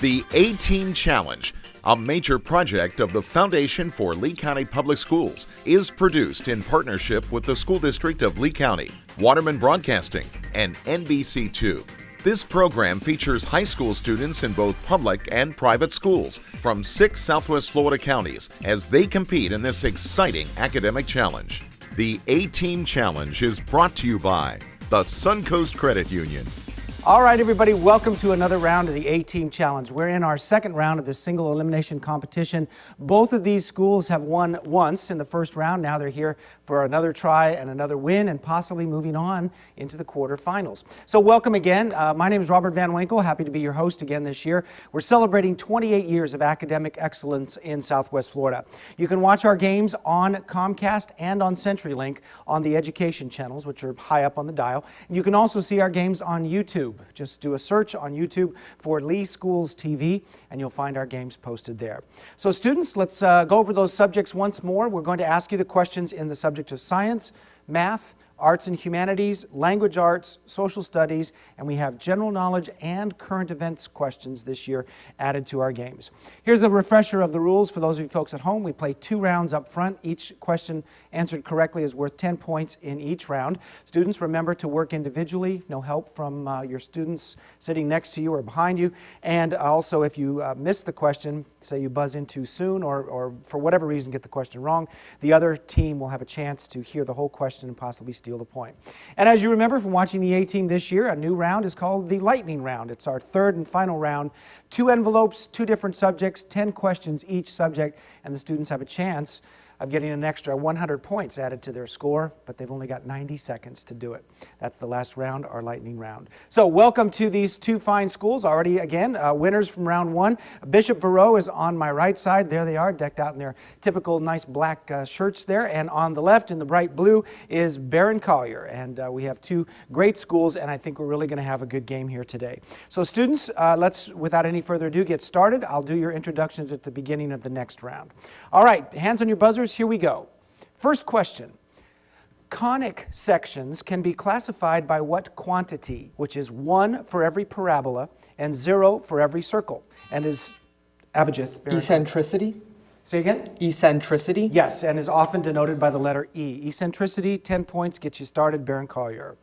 The A-Team Challenge, a major project of the Foundation for Lee County Public Schools, is produced in partnership with the School District of Lee County, Waterman Broadcasting, and NBC2. This program features high school students in both public and private schools from 6 Southwest Florida counties as they compete in this exciting academic challenge. The A-Team Challenge is brought to you by the Suncoast Credit Union. All right, everybody, welcome to another round of the A-Team Challenge. We're in our second round of the single elimination competition. Both of these schools have won once in the first round. Now they're here for another try and another win and possibly moving on into the quarterfinals. So welcome again. My name is Robert Van Winkle. Happy to be your host again this year. We're celebrating 28 years of academic excellence in Southwest Florida. You can watch our games on Comcast and on CenturyLink on the education channels, which are high up on the dial. You can also see our games on YouTube. Just do a search on YouTube for Lee Schools TV, and you'll find our games posted there. So students, let's go over those subjects once more. We're going to ask you the questions in the subject of science, math, arts and humanities, language arts, social studies, and we have general knowledge and current events questions this year added to our games. Here's a refresher of the rules for those of you folks at home. We play 2 rounds up front. Each question answered correctly is worth 10 points in each round. Students, remember to work individually. No help from your students sitting next to you or behind you. And also, if you miss the question, say you buzz in too soon or for whatever reason get the question wrong, the other team will have a chance to hear the whole question and possibly steal the point. And as you remember from watching the A-Team this year, a new round is called the Lightning Round. It's our third and final round. 2 envelopes, 2 different subjects, 10 questions each subject, and the students have a chance of getting an extra 100 points added to their score, but they've only got 90 seconds to do it. That's the last round, our lightning round. So welcome to these 2 fine schools. Already, again, winners from round 1. Bishop Verot is on my right side. There they are, decked out in their typical nice black shirts there. And on the left, in the bright blue, is Barron Collier. And we have 2 great schools, and I think we're really going to have a good game here today. So students, let's, without any further ado, get started. I'll do your introductions at the beginning of the next round. All right, hands on your buzzers. Here we go. First question. Conic sections can be classified by what quantity, which is 1 for every parabola and 0 for every circle, and is Abhijit? Eccentricity? Say again? Eccentricity? Yes, and is often denoted by the letter E. Eccentricity, 10 points, gets you started, Barron Collier.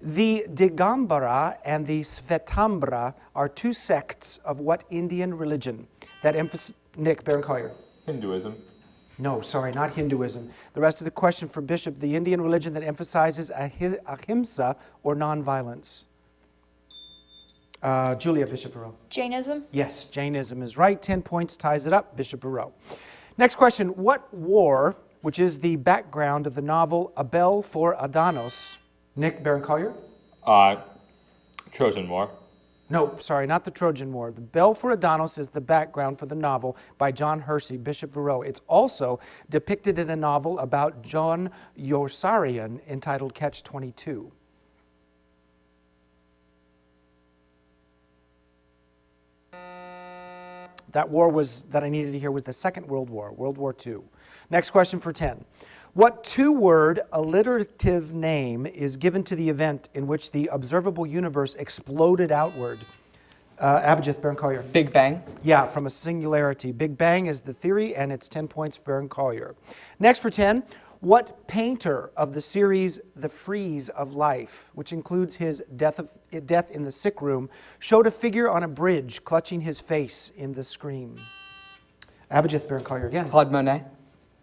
The Digambara and the Svetambra are 2 sects of what Indian religion that emphasize... Nick, Barron Collier. Hinduism. No, sorry, not Hinduism. The rest of the question for Bishop, the Indian religion that emphasizes ahimsa or nonviolence. Julia, Bishop Verot. Jainism? Yes, Jainism is right. 10 points ties it up, Bishop Verot. Next question. What war, which is the background of the novel A Bell for Adanos? Nick, Barron Collier? Trojan War. No, sorry, not the Trojan War. The Bell for Adanos is the background for the novel by John Hersey, Bishop Verot. It's also depicted in a novel about John Yossarian entitled Catch-22. That war that I needed to hear was the Second World War, World War II. Next question for 10. What 2-word alliterative name is given to the event in which the observable universe exploded outward? Abhijit, Barron Collier. Big Bang? Yeah, from a singularity. Big Bang is the theory, and it's 10 points for Barron Collier. Next for 10. What painter of the series The Frieze of Life, which includes his Death in the Sick Room, showed a figure on a bridge clutching his face in The Scream? Abhijit, Barron Collier again. Claude Monet?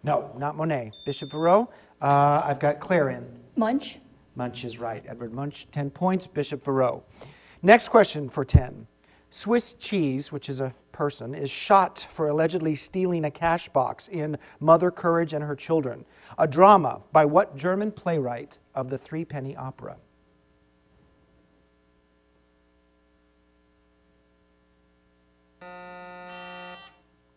No, not Monet. Bishop Verot. I've got Claire in. Munch? Munch is right. Edward Munch, 10 points. Bishop Verot. Next question for 10. Swiss Cheese, which is a person, is shot for allegedly stealing a cash box in Mother Courage and Her Children, a drama by what German playwright of the Threepenny Opera?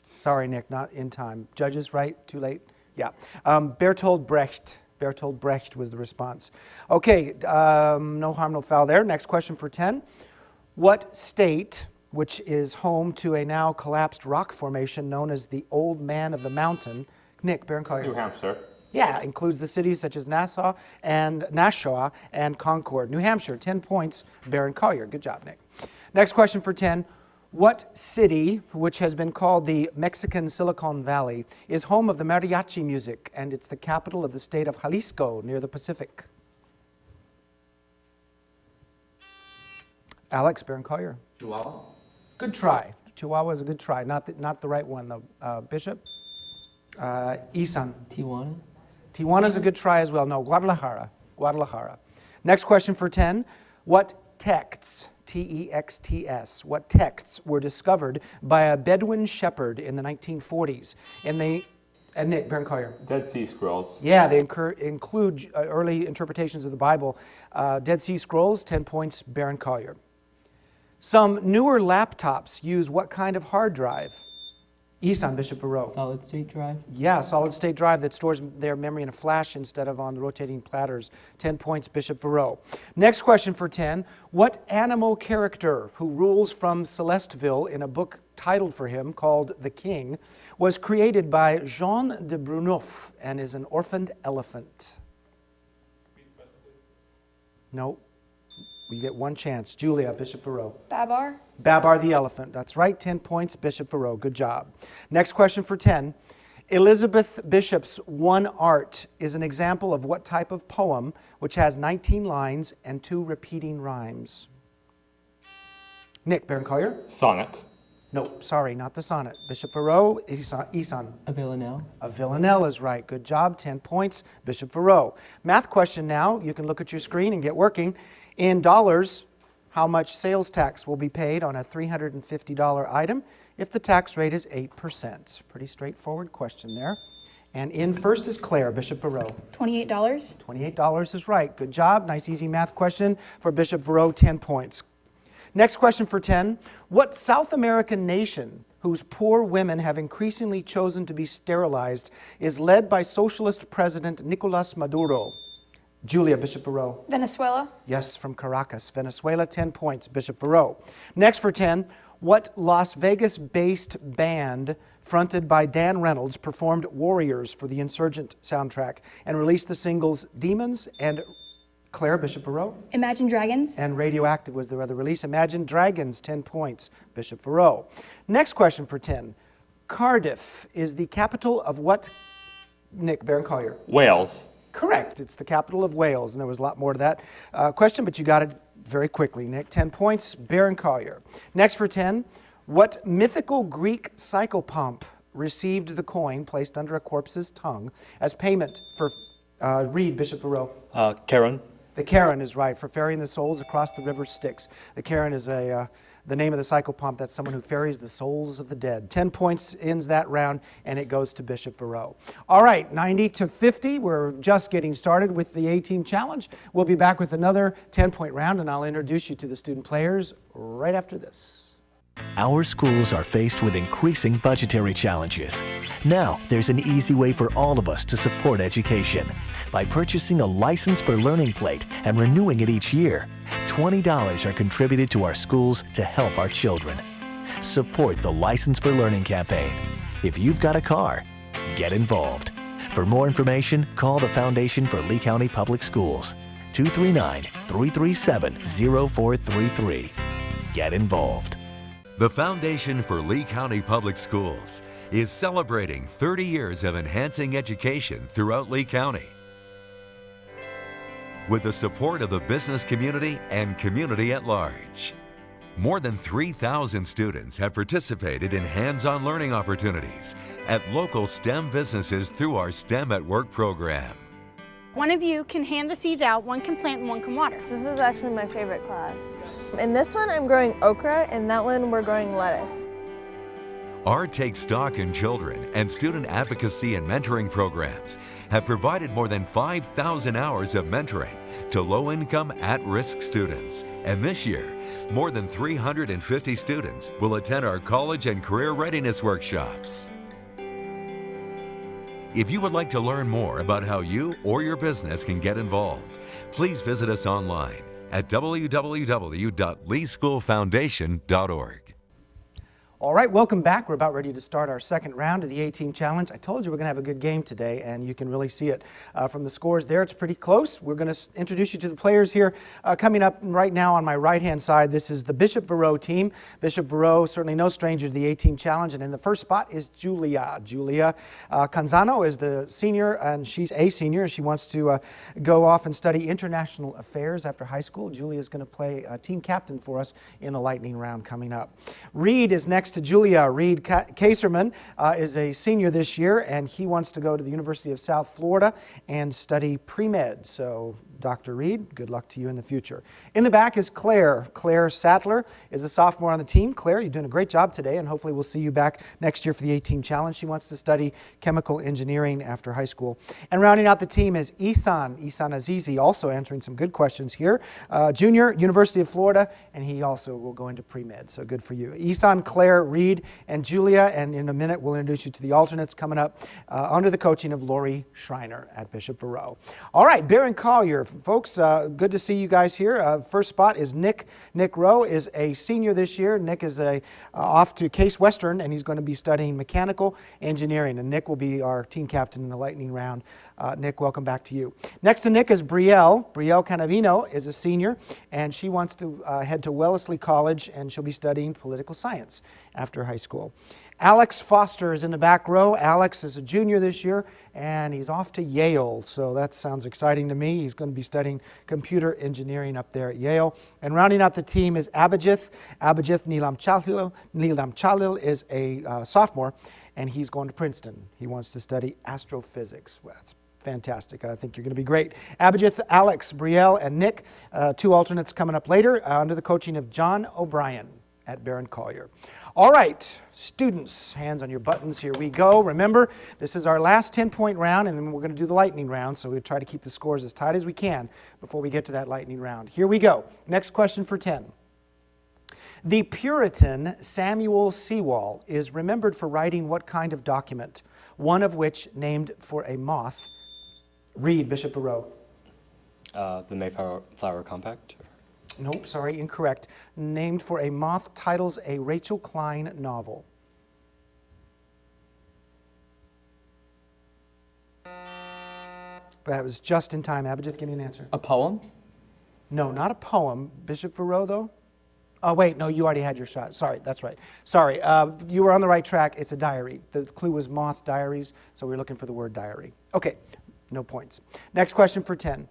Sorry, Nick, not in time. Judges, right? Too late? Yeah. Bertolt Brecht. Bertolt Brecht was the response. Okay, no harm, no foul there. Next question for 10. What state, which is home to a now collapsed rock formation known as the Old Man of the Mountain? Nick, Barron Collier. New Hampshire. Yeah, includes the cities such as Nashua and Concord. New Hampshire, 10 points. Barron Collier. Good job, Nick. Next question for 10. What city, which has been called the Mexican Silicon Valley, is home of the mariachi music, and it's the capital of the state of Jalisco near the Pacific? Alex Berencoyer. Chihuahua? Good try. Chihuahua is a good try. Not the right one, though. Bishop? Isan. Tijuana? Tijuana is a good try as well. No, Guadalajara. Guadalajara. Next question for 10. What texts, Texts, what texts were discovered by a Bedouin shepherd in the 1940s? And Nick Berencoyer. Dead Sea Scrolls. Yeah, they include early interpretations of the Bible. Dead Sea Scrolls, 10 points, Berencoyer. Some newer laptops use what kind of hard drive? Isan, Bishop Verreau. Solid state drive? Yeah, solid state drive that stores their memory in a flash instead of on rotating platters. 10 points, Bishop Verreau. Next question for 10. What animal character who rules from Celesteville in a book titled for him called The King was created by Jean de Bruneuf and is an orphaned elephant? No. You get one chance. Julia, Bishop Verreau. Babar? Babar the elephant. That's right. 10 points, Bishop Verreau. Good job. Next question for 10. Elizabeth Bishop's One Art is an example of what type of poem which has 19 lines and 2 repeating rhymes? Nick Berencoyer. Sonnet. No, sorry, not the sonnet. Bishop Verreau. Isan. A villanelle? A villanelle is right. Good job. 10 points, Bishop Verreau. Math question now. You can look at your screen and get working. In dollars, how much sales tax will be paid on a $350 item if the tax rate is 8%? Pretty straightforward question there. And in first is Claire, Bishop Verreau. $28. $28 is right. Good job. Nice, easy math question for Bishop Verreau, 10 points. Next question for 10. What South American nation whose poor women have increasingly chosen to be sterilized is led by socialist President Nicolas Maduro? Julia, Bishop Verreau. Venezuela? Yes, from Caracas. Venezuela, 10 points, Bishop Verreau. Next for 10, what Las Vegas-based band fronted by Dan Reynolds performed Warriors for the Insurgent soundtrack and released the singles Demons and Claire, Bishop Verreau. Imagine Dragons? And Radioactive was their other release. Imagine Dragons, 10 points, Bishop Verreau. Next question for 10. Cardiff is the capital of what? Nick Berencoyer. Wales. Correct. It's the capital of Wales, and there was a lot more to that question, but you got it very quickly, Nick. 10 points, Berencoyer. Next for 10, what mythical Greek psychopomp received the coin placed under a corpse's tongue as payment for, read, Bishop Verreau. Charon. The Charon is right, for ferrying the souls across the river Styx. The Charon is the name of the psychopomp. That's someone who ferries the souls of the dead. 10 points ends that round, and it goes to Bishop Verreau. All right, 90 to 50. We're just getting started with the A-Team Challenge. We'll be back with another 10-point round, and I'll introduce you to the student players right after this. Our schools are faced with increasing budgetary challenges. Now, there's an easy way for all of us to support education. By purchasing a License for Learning plate and renewing it each year, $20 are contributed to our schools to help our children. Support the License for Learning campaign. If you've got a car, get involved. For more information, call the Foundation for Lee County Public Schools, 239-337-0433. Get involved. The Foundation for Lee County Public Schools is celebrating 30 years of enhancing education throughout Lee County. With the support of the business community and community at large. More than 3,000 students have participated in hands-on learning opportunities at local STEM businesses through our STEM at Work program. One of you can hand the seeds out, one can plant and one can water. This is actually my favorite class. In this one, I'm growing okra, and that one, we're growing lettuce. Our Take Stock in Children and student advocacy and mentoring programs have provided more than 5,000 hours of mentoring to low-income, at-risk students. And this year, more than 350 students will attend our college and career readiness workshops. If you would like to learn more about how you or your business can get involved, please visit us online at www.leeschoolfoundation.org. All right, welcome back. We're about ready to start our second round of the A-Team Challenge. I told you we're going to have a good game today, and you can really see it from the scores there. It's pretty close. We're going to introduce you to the players here. Coming up right now on my right-hand side, this is the Bishop Verot team. Bishop Verot, certainly no stranger to the A-Team Challenge, and in the first spot is Julia. Julia Canzano is the senior, and she's a senior. She wants to go off and study international affairs after high school. Julia is going to play team captain for us in the lightning round coming up. Reed is next to Julia. Reed Kaserman is a senior this year, and he wants to go to the University of South Florida and study pre-med. So, Dr. Reed, good luck to you in the future. In the back is Claire. Claire Sattler is a sophomore on the team. Claire, you're doing a great job today, and hopefully we'll see you back next year for the A-Team Challenge. She wants to study chemical engineering after high school. And rounding out the team is Ihsan Azizi, also answering some good questions here. Junior, University of Florida, and he also will go into pre-med, so good for you. Ihsan, Claire, Reed, and Julia, and in a minute we'll introduce you to the alternates coming up under the coaching of Lori Schreiner at Bishop Verot. All right, Barron Collier, folks, good to see you guys here. First spot is Nick. Nick Rowe is a senior this year. Nick is off to Case Western, and he's going to be studying mechanical engineering, and Nick will be our team captain in the lightning round. Nick, welcome back to you. Next to Nick is Brielle. Brielle Canavino is a senior, and she wants to head to Wellesley College, and she'll be studying political science after high school. Alex Foster is in the back row. Alex is a junior this year, and he's off to Yale, so that sounds exciting to me. He's going to be studying computer engineering up there at Yale. And rounding out the team is Abhijith. Abhijith Neelam Chalil is a sophomore, and he's going to Princeton. He wants to study astrophysics. Well, that's fantastic. I think you're going to be great. Abhijith, Alex, Brielle, and Nick, two alternates coming up later under the coaching of John O'Brien at Barron Collier. All right, students, hands on your buttons, here we go. Remember, this is our last 10-point round, and then we're going to do the lightning round, so we'll try to keep the scores as tight as we can before we get to that lightning round. Here we go. Next question for 10. The Puritan Samuel Sewall is remembered for writing what kind of document, one of which named for a moth? Read, Bishop Verot. The Mayflower Compact? Nope, sorry, incorrect. Named for a moth titles a Rachel Klein novel. That was just in time. Abhijith, give me an answer. A poem? No, not a poem. Bishop Verot, though? Oh, wait, no, you already had your shot. Sorry, that's right. Sorry, you were on the right track. It's a diary. The clue was moth diaries, so we're looking for the word diary. Okay, no points. Next question for 10.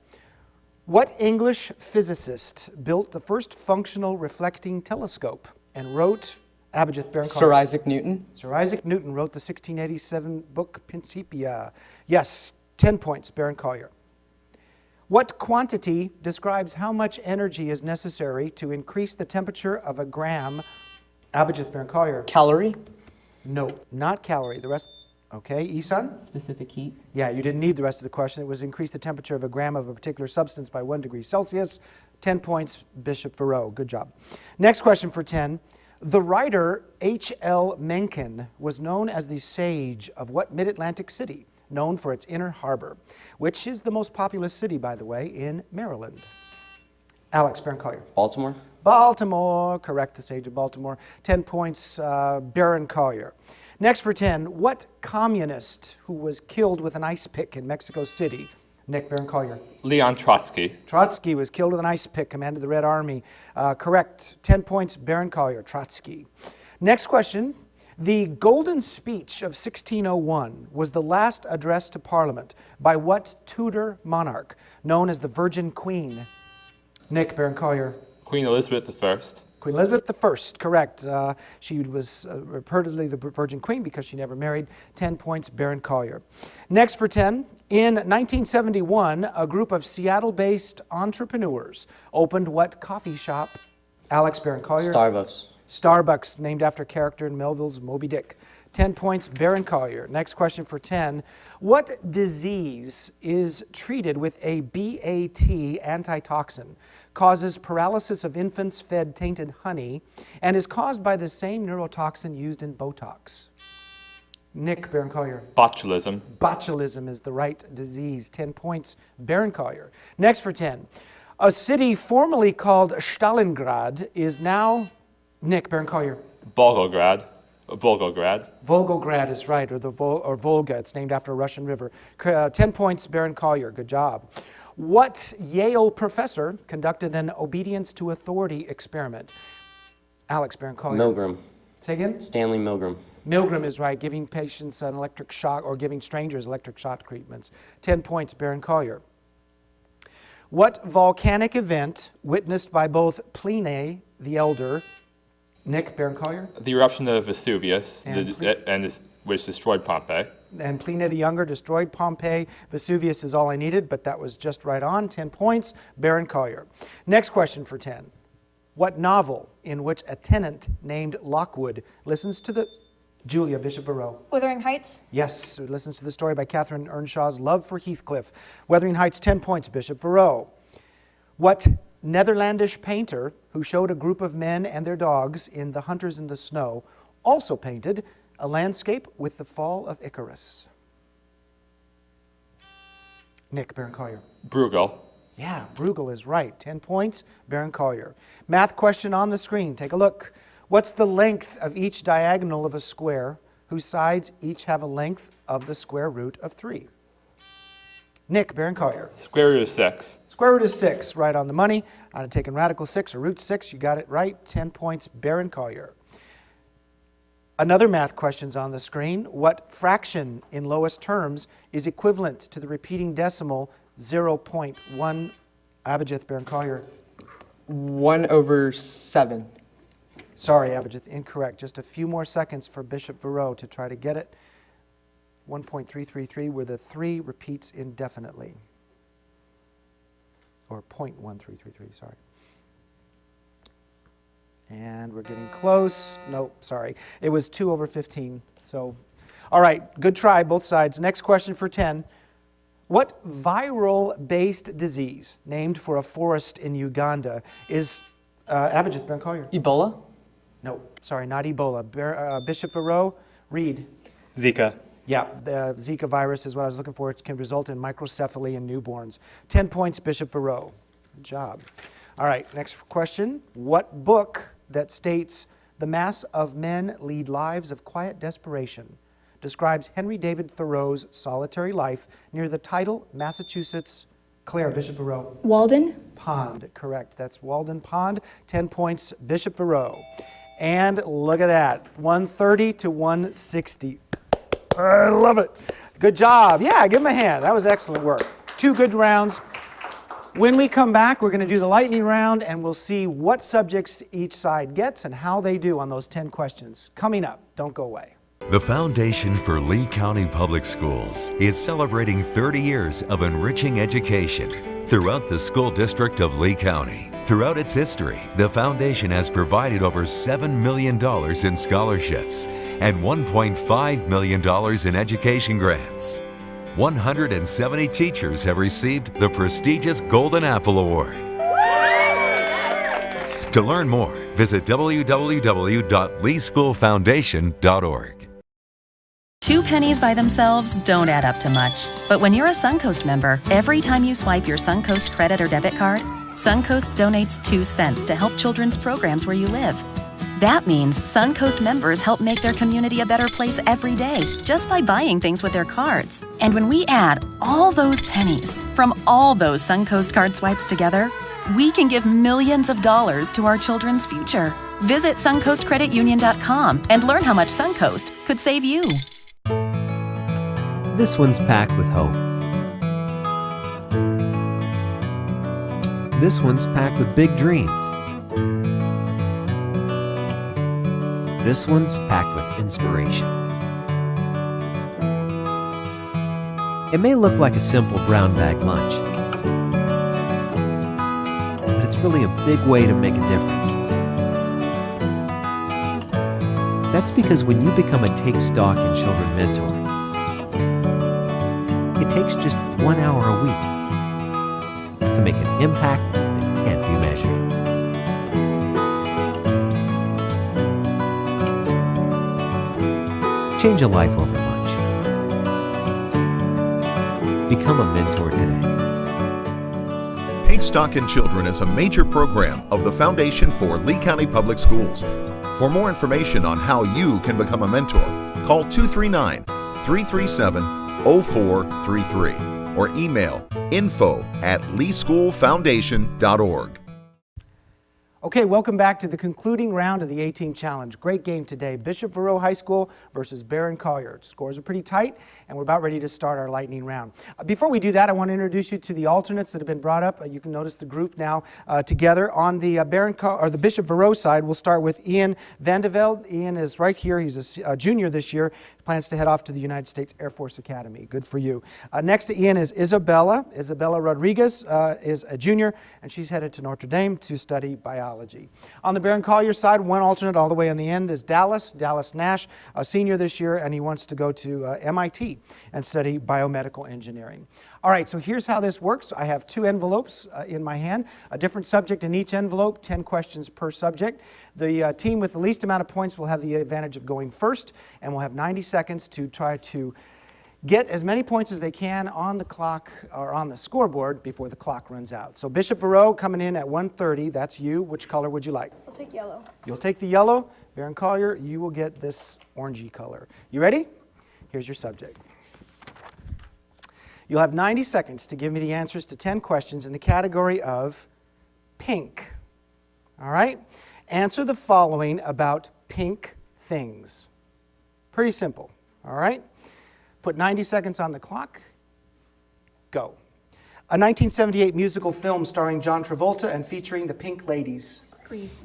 What English physicist built the first functional reflecting telescope and wrote Abhijith, Barron Collier? Sir Isaac Newton? Sir Isaac Newton wrote the 1687 book Principia. Yes, 10 points, Barron Collier. What quantity describes how much energy is necessary to increase the temperature of a gram? Abhijith, Barron Collier. Calorie? No, not calorie. The rest. Okay, Ihsan? Specific heat? Yeah, you didn't need the rest of the question. It was increase the temperature of a gram of a particular substance by 1 degree Celsius. 10 points, Bishop Verot. Good job. Next question for 10. The writer H.L. Mencken was known as the sage of what mid-Atlantic city, known for its inner harbor, which is the most populous city, by the way, in Maryland? Alex, Barron Collier. Baltimore? Baltimore, correct, the sage of Baltimore. 10 points, Barron Collier. Next for 10, what communist who was killed with an ice pick in Mexico City? Nick, Barron Collier. Leon Trotsky. Trotsky was killed with an ice pick, commanded the Red Army. Correct, 10 points, Barron Collier, Trotsky. Next question, the Golden Speech of 1601 was the last address to Parliament by what Tudor monarch, known as the Virgin Queen? Nick, Barron Collier. Queen Elizabeth I. Queen Elizabeth I, correct. She was reportedly the Virgin Queen because she never married. 10 points, Barron Collier. Next for 10, in 1971, a group of Seattle-based entrepreneurs opened what coffee shop? Alex, Barron Collier. Starbucks. Starbucks, named after a character in Melville's Moby Dick. 10 points, Barron Collier. Next question for 10. What disease is treated with a BAT antitoxin, causes paralysis of infants fed tainted honey, and is caused by the same neurotoxin used in Botox? Nick, Barron Collier. Botulism. Botulism is the right disease. 10 points, Barron Collier. Next for 10. A city formerly called Stalingrad is now, Nick, Barron Collier. Volgograd. Volgograd. Volgograd is right, or Volga. It's named after a Russian river. 10 points, Baron Collier. Good job. What Yale professor conducted an obedience to authority experiment? Alex, Baron Collier. Milgram. Say again? Stanley Milgram. Milgram is right, giving patients an electric shock, or giving strangers electric shock treatments. 10 points, Baron Collier. What volcanic event, witnessed by both Pliny the Elder, Nick, Baron Collier, The eruption of Vesuvius, And which destroyed Pompeii. and Pliny the Younger destroyed Pompeii? Vesuvius is all I needed, but that was just right on. 10 points, Baron Collier. Next question for 10. What novel in which a tenant named Lockwood listens to the... Julia, Bishop Verreau. Wuthering Heights. Yes, it listens to the story by Catherine Earnshaw's love for Heathcliff. Wuthering Heights, 10 points, Bishop Verreau. What Netherlandish painter who showed a group of men and their dogs in The Hunters in the Snow also painted a landscape with the fall of Icarus? Nick, Baron Collier. Bruegel. Yeah, Bruegel is right. 10 points, Baron Collier. Math question on the screen. Take a look. What's the length of each diagonal of a square whose sides each have a length of the square root of 3? Nick, Baron Collier. Square root of 6. Square root is 6, right on the money. I'd have taken radical 6 or root 6. You got it right. 10 points, Baron Collier. Another math question's on the screen. What fraction in lowest terms is equivalent to the repeating decimal 0.1? Abhijit, Baron Collier. 1/7. Sorry, Abhijit, incorrect. Just a few more seconds for Bishop Verreau to try to get it. 1.333, where the 3 repeats indefinitely. Or 0.1333, sorry. And we're getting close. Nope, sorry. It was 2/15. So, all right, good try, both sides. Next question for 10. What viral-based disease, named for a forest in Uganda, is Abhijit, Baron Collier? Ebola. No, sorry, not Ebola. Bishop Verreau, read. Zika. Yeah, the Zika virus is what I was looking for. It can result in microcephaly in newborns. 10 points, Bishop Verreau. Good job. All right, next question. What book that states the mass of men lead lives of quiet desperation describes Henry David Thoreau's solitary life near the tidal Massachusetts? Claire, Bishop Verreau. Walden. Pond, correct. That's Walden Pond. 10 points, Bishop Verreau. And look at that, 130 to 160. I love it. Good job. Yeah, give him a hand. That was excellent work. 2 good rounds. When we come back, we're going to do the lightning round, and we'll see what subjects each side gets and how they do on those 10 questions. Coming up, don't go away. The Foundation for Lee County Public Schools is celebrating 30 years of enriching education throughout the school district of Lee County. Throughout its history, the foundation has provided over $7 million in scholarships and $1.5 million in education grants. 170 teachers have received the prestigious Golden Apple Award. To learn more, visit www.leeschoolfoundation.org. 2 pennies by themselves don't add up to much. But when you're a Suncoast member, every time you swipe your Suncoast credit or debit card, Suncoast donates 2 cents to help children's programs where you live. That means Suncoast members help make their community a better place every day just by buying things with their cards. And when we add all those pennies from all those Suncoast card swipes together, we can give millions of dollars to our children's future. Visit SuncoastCreditUnion.com and learn how much Suncoast could save you. This one's packed with hope. This one's packed with big dreams. This one's packed with inspiration. It may look like a simple brown bag lunch, but it's really a big way to make a difference. That's because when you become a Take Stock in Children mentor, it takes just 1 hour a week to make an impact that can't be measured. Change a life over lunch. Become a mentor today. Take Stock in Children is a major program of the Foundation for Lee County Public Schools. For more information on how you can become a mentor, call 239-337-0433 or email info@leeschoolfoundation.org. Okay, welcome back to the concluding round of the A-Team Challenge. Great game today. Bishop Verot High School versus Barron Collier. Scores are pretty tight, and we're about ready to start our lightning round. Before we do that, I want to introduce you to the alternates that have been brought up. You can notice the group now together. On the the Bishop Verot side, we'll start with Ian Vandevelde. Ian is right here. He's a junior this year. Plans to head off to the United States Air Force Academy. Good for you. Next to Ian is Isabella. Isabella Rodriguez is a junior, and she's headed to Notre Dame to study biology. On the Barron Collier side, one alternate all the way on the end is Dallas Nash, a senior this year, and he wants to go to MIT and study biomedical engineering. All right, so here's how this works. I have two envelopes in my hand, a different subject in each envelope, 10 questions per subject. The team with the least amount of points will have the advantage of going first, and we'll have 90 seconds to try to get as many points as they can on the clock or on the scoreboard before the clock runs out. So Bishop Verot coming in at 1:30. That's you. Which color would you like? I'll take yellow. You'll take the yellow. Barron Collier, you will get this orangey color. You ready? Here's your subject. You'll have 90 seconds to give me the answers to 10 questions in the category of pink. All right? Answer the following about pink things. Pretty simple. All right? Put 90 seconds on the clock. Go. A 1978 musical film starring John Travolta and featuring the Pink Ladies. Grease.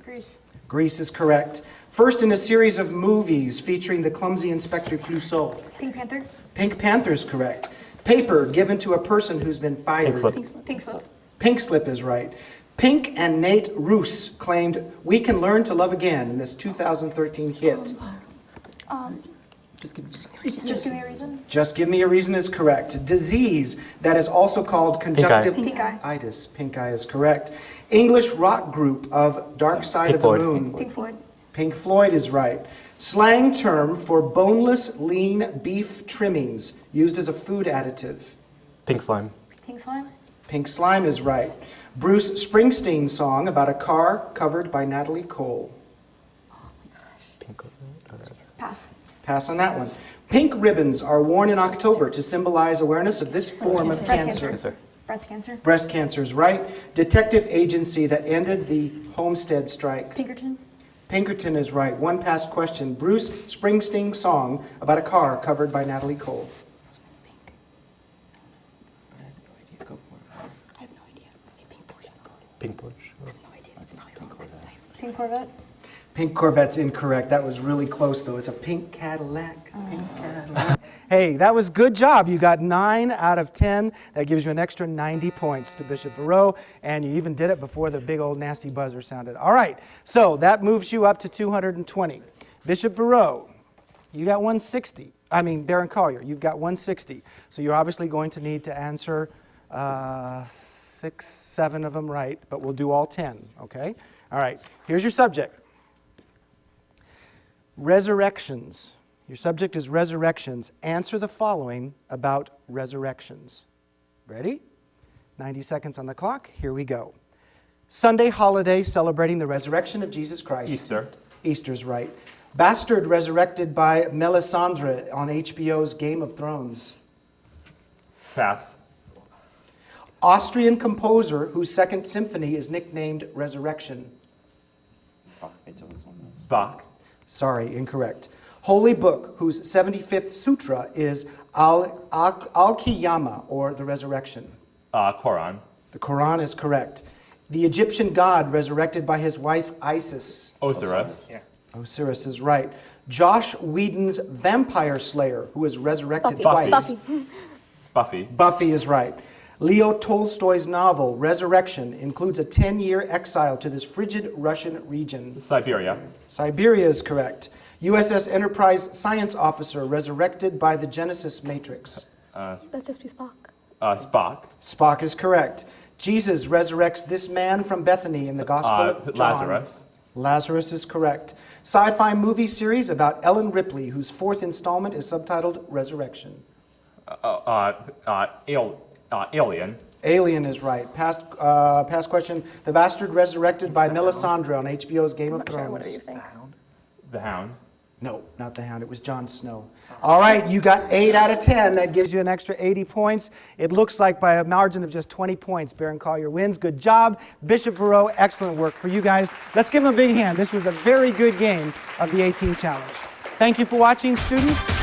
Grease is correct. First in a series of movies featuring the clumsy Inspector Clouseau. Pink Panther. Pink Panther is correct. Paper given to a person who's been fired. Pink slip. Pink slip is right. Pink and Nate Roos claimed "We Can Learn to Love Again" in this 2013 hit. Just give me a reason. Just Give Me a Reason is correct. Disease that is also called conjunctivitis. Pink eye is correct. English rock group of Dark Side of the Moon. Pink Floyd. Pink Floyd is right. Slang term for boneless lean beef trimmings used as a food additive. Pink slime. Pink slime. Pink slime is right. Bruce Springsteen song about a car covered by Natalie Cole. Pass. Pass on that one. Pink ribbons are worn in October to symbolize awareness of this form of cancer. Breast cancer. Breast cancer is right. Detective agency that ended the Homestead strike. Pinkerton. Pinkerton is right. One past question. Bruce Springsteen song about a car covered by Natalie Cole. I have no idea. Say pink Porsche. Pink Porsche. I have no idea. It's not pink Corvette. Pink Corvette. Pink Corvette's incorrect. That was really close, though. It's a pink Cadillac. Pink Cadillac. Hey, that was good job. You got 9 out of 10. That gives you an extra 90 points to Bishop Verot, and you even did it before the big old nasty buzzer sounded. All right, so that moves you up to 220. Bishop Verot, you got 160. Barron Collier, you've got 160. So you're obviously going to need to answer 6, 7 of them right, but we'll do all 10, okay? All right, here's your subject. Resurrections. Your subject is resurrections. Answer the following about resurrections. Ready? 90 seconds on the clock. Here we go. Sunday holiday celebrating the resurrection of Jesus Christ. Easter. Easter's right. Bastard resurrected by Melisandre on HBO's Game of Thrones. Pass. Austrian composer whose second symphony is nicknamed Resurrection. Bach. Sorry, incorrect. Holy book whose 75th sutra is Al-Qiyamah, or the resurrection. Quran. The Quran is correct. The Egyptian god resurrected by his wife Isis. Osiris. Osiris is right. Josh Whedon's vampire slayer who is resurrected twice. Buffy. Buffy is right. Leo Tolstoy's novel, Resurrection, includes a 10-year exile to this frigid Russian region. Siberia. Siberia is correct. USS Enterprise science officer resurrected by the Genesis Matrix. That'd just be Spock. Spock. Spock is correct. Jesus resurrects this man from Bethany in the Gospel of John. Lazarus. Lazarus is correct. Sci-fi movie series about Ellen Ripley, whose 4th installment is subtitled Resurrection. Alien. Alien is right. Past question. The Bastard resurrected by Melisandre on HBO's Game of Thrones. What do you think? The Hound. No, not the Hound. It was Jon Snow. All right, you got 8 out of 10. That gives you an extra 80 points. It looks like by a margin of just 20 points, Barron Collier wins. Good job. Bishop Verot, excellent work for you guys. Let's give them a big hand. This was a very good game of the A-Team Challenge. Thank you for watching, students.